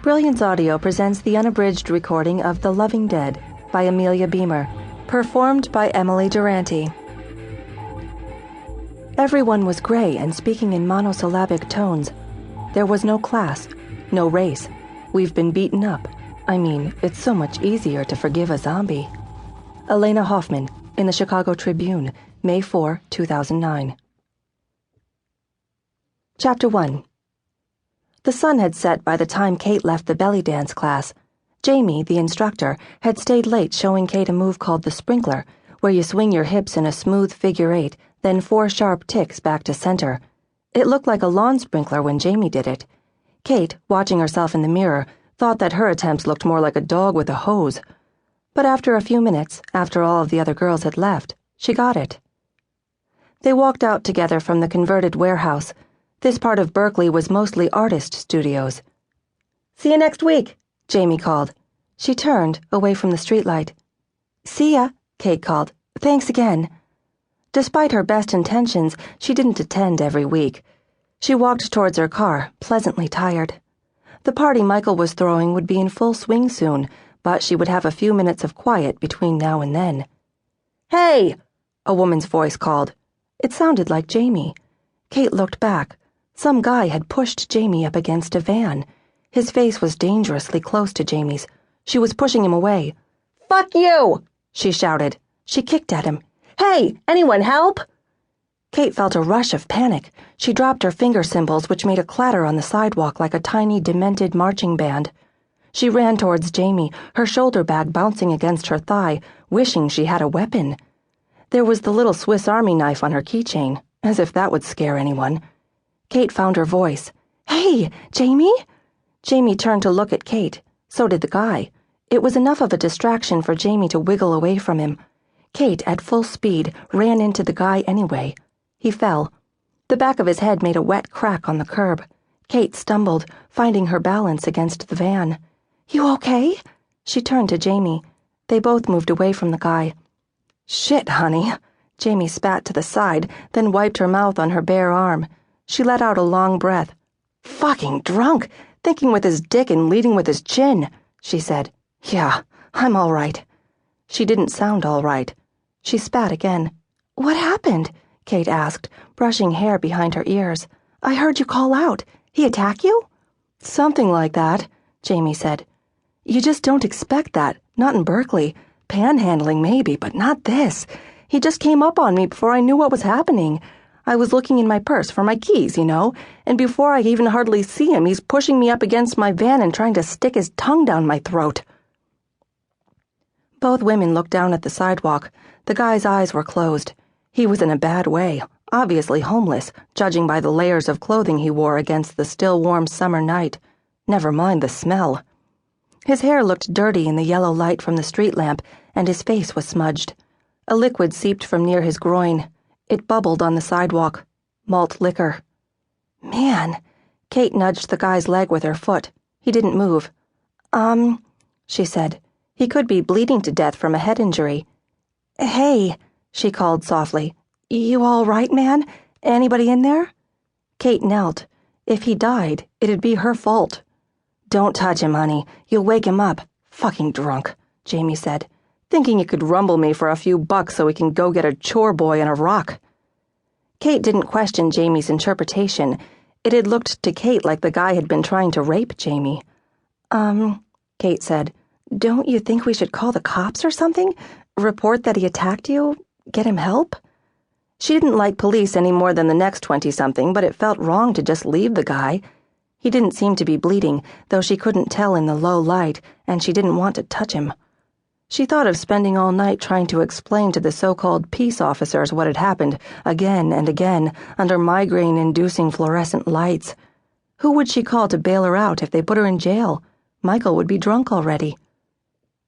Brilliance Audio presents the unabridged recording of The Loving Dead by Amelia Beamer, performed by Emily Durante. Everyone was gray and speaking in monosyllabic tones. There was no class, no race. We've been beaten up. I mean, it's so much easier to forgive a zombie. Elena Hoffman, in the Chicago Tribune, May 4, 2009. Chapter 1. The sun had set by the time Kate left the belly dance class. Jamie, the instructor, had stayed late showing Kate a move called the sprinkler, where you swing your hips in a smooth figure eight, then 4 sharp ticks back to center. It looked like a lawn sprinkler when Jamie did it. Kate, watching herself in the mirror, thought that her attempts looked more like a dog with a hose. But after a few minutes, after all of the other girls had left, she got it. They walked out together from the converted warehouse. This part of Berkeley was mostly artist studios. "See you next week," Jamie called. She turned, away from the streetlight. "See ya," Kate called. "Thanks again." Despite her best intentions, she didn't attend every week. She walked towards her car, pleasantly tired. The party Michael was throwing would be in full swing soon, but she would have a few minutes of quiet between now and then. "Hey!" a woman's voice called. It sounded like Jamie. Kate looked back. Some guy had pushed Jamie up against a van. His face was dangerously close to Jamie's. She was pushing him away. "Fuck you!" she shouted. She kicked at him. "Hey, anyone help?" Kate felt a rush of panic. She dropped her finger cymbals, which made a clatter on the sidewalk like a tiny, demented marching band. She ran towards Jamie, her shoulder bag bouncing against her thigh, wishing she had a weapon. There was the little Swiss Army knife on her keychain, as if that would scare anyone. Kate found her voice. "Hey, Jamie?" Jamie turned to look at Kate. So did the guy. It was enough of a distraction for Jamie to wiggle away from him. Kate, at full speed, ran into the guy anyway. He fell. The back of his head made a wet crack on the curb. Kate stumbled, finding her balance against the van. "You okay?" She turned to Jamie. They both moved away from the guy. "Shit, honey." Jamie spat to the side, then wiped her mouth on her bare arm. She let out a long breath. "Fucking drunk, thinking with his dick and leading with his chin," she said. "Yeah, I'm all right." She didn't sound all right. She spat again. "What happened?" Kate asked, brushing hair behind her ears. "I heard you call out. He attack you?" "Something like that," Jamie said. "You just don't expect that, not in Berkeley. Panhandling maybe, but not this. He just came up on me before I knew what was happening. I was looking in my purse for my keys, and before I even hardly see him, he's pushing me up against my van and trying to stick his tongue down my throat." Both women looked down at the sidewalk. The guy's eyes were closed. He was in a bad way, obviously homeless, judging by the layers of clothing he wore against the still warm summer night. Never mind the smell. His hair looked dirty in the yellow light from the street lamp, and his face was smudged. A liquid seeped from near his groin. It bubbled on the sidewalk. Malt liquor. "Man," Kate nudged the guy's leg with her foot. He didn't move. She said. He could be bleeding to death from a head injury. "Hey," she called softly. "You all right, man? Anybody in there?" Kate knelt. If he died, it'd be her fault. "Don't touch him, honey. You'll wake him up. Fucking drunk," Jamie said. "Thinking you could rumble me for a few bucks so we can go get a chore boy and a rock." Kate didn't question Jamie's interpretation. It had looked to Kate like the guy had been trying to rape Jamie. Kate said, "Don't you think we should call the cops or something? Report that he attacked you? Get him help?" She didn't like police any more than the next 20-something, but it felt wrong to just leave the guy. He didn't seem to be bleeding, though she couldn't tell in the low light, and she didn't want to touch him. She thought of spending all night trying to explain to the so-called peace officers what had happened, again and again, under migraine-inducing fluorescent lights. Who would she call to bail her out if they put her in jail? Michael would be drunk already.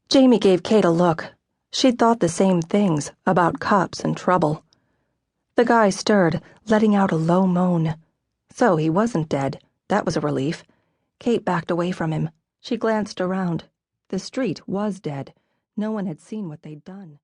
Jamie gave Kate a look. She'd thought the same things about cops and trouble. The guy stirred, letting out a low moan. So he wasn't dead. That was a relief. Kate backed away from him. She glanced around. The street was dead. No one had seen what they'd done.